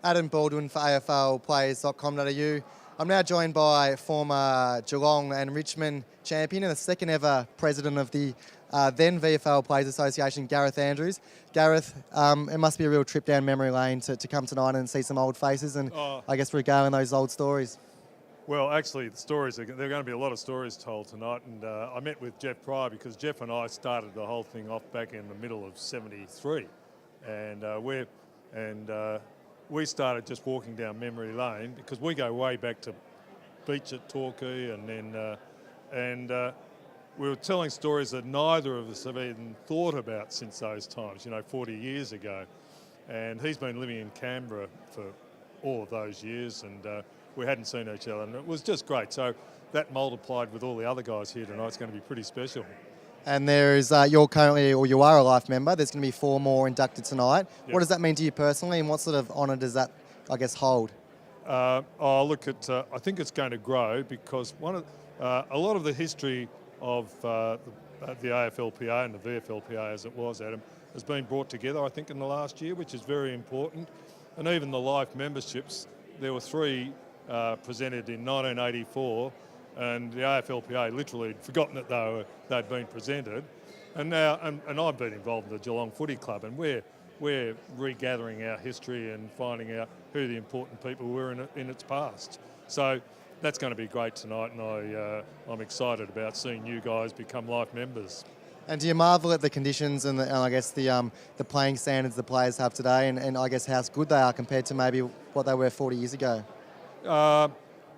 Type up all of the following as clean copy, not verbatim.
Adam Baldwin for AFL Players.com.au. I'm now joined by former Geelong and Richmond champion and the second ever president of the then VFL Players Association, Gareth Andrews. Gareth, it must be a real trip down memory lane to come tonight and see some old faces and I guess regaling those old stories. Well, actually, there are going to be a lot of stories told tonight, and I met with Jeff Pryor because Jeff and I started the whole thing off back in the middle of '73, and we started just walking down memory lane because we go way back to beach at Torquay, and we were telling stories that neither of us have even thought about since those times, 40 years ago. And he's been living in Canberra for all of those years, and we hadn't seen each other, and it was just great. So that multiplied with all the other guys here tonight. It's going to be pretty special. And there is, you are a life member. There's going to be 4 more inducted tonight. Yep. What does that mean to you personally, and what sort of honour does that, I guess, hold? I think it's going to grow because a lot of the history of the AFLPA and the VFLPA, as it was, Adam, has been brought together, I think, in the last year, which is very important. And even the life memberships, there were 3 presented in 1984, and the AFLPA literally had forgotten that they'd been presented. And now, and I've been involved in the Geelong Footy Club, and we're regathering our history and finding out who the important people were in its past. So that's going to be great tonight, and I'm excited about seeing you guys become life members. And do you marvel at the conditions and I guess the playing standards the players have today, and I guess how good they are compared to maybe what they were 40 years ago?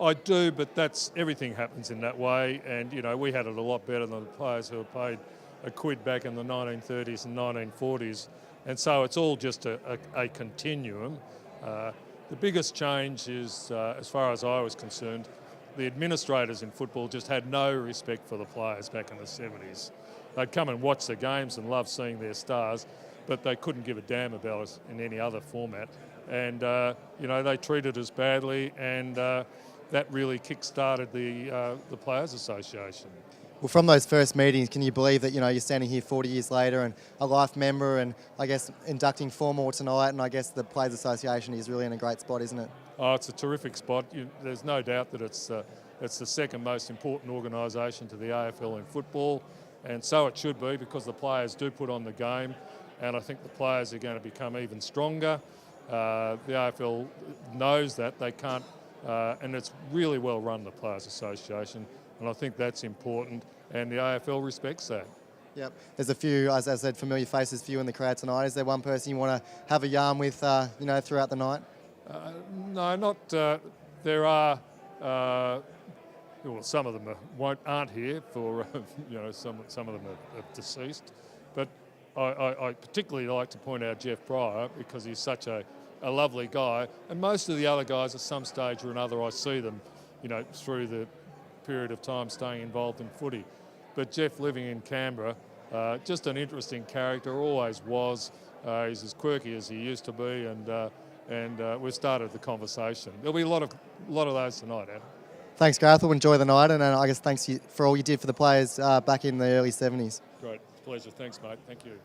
I do, but everything happens in that way, and we had it a lot better than the players who were paid a quid back in the 1930s and 1940s, and so it's all just a continuum. The biggest change is, as far as I was concerned, the administrators in football just had no respect for the players back in the 70s. They'd come and watch the games and love seeing their stars, but they couldn't give a damn about us in any other format. And, they treated us badly, and that really kick-started the Players Association. Well, from those first meetings, can you believe that, you're standing here 40 years later and a life member and, I guess, inducting 4 more tonight, and I guess the Players Association is really in a great spot, isn't it? Oh, it's a terrific spot. There's no doubt that it's the second most important organisation to the AFL in football, and so it should be because the players do put on the game, and I think the players are going to become even stronger. The AFL knows that they can't, and it's really well run, the Players Association, and I think that's important, and the AFL respects that. Yep. There's a few, as I said, familiar faces for you in the crowd tonight. Is there one person you want to have a yarn with, throughout the night? No, not. There are. Well, some of them aren't here for, some of them are deceased, but I particularly like to point out Jeff Pryor because he's such a lovely guy, and most of the other guys at some stage or another I see them, through the period of time staying involved in footy. But Jeff, living in Canberra, just an interesting character, always was. He's as quirky as he used to be, and we've started the conversation. There'll be a lot of those tonight, Adam. Thanks, Gareth. We'll enjoy the night, and I guess thanks for all you did for the players back in the early 70s. Great. Pleasure. Thanks, mate. Thank you.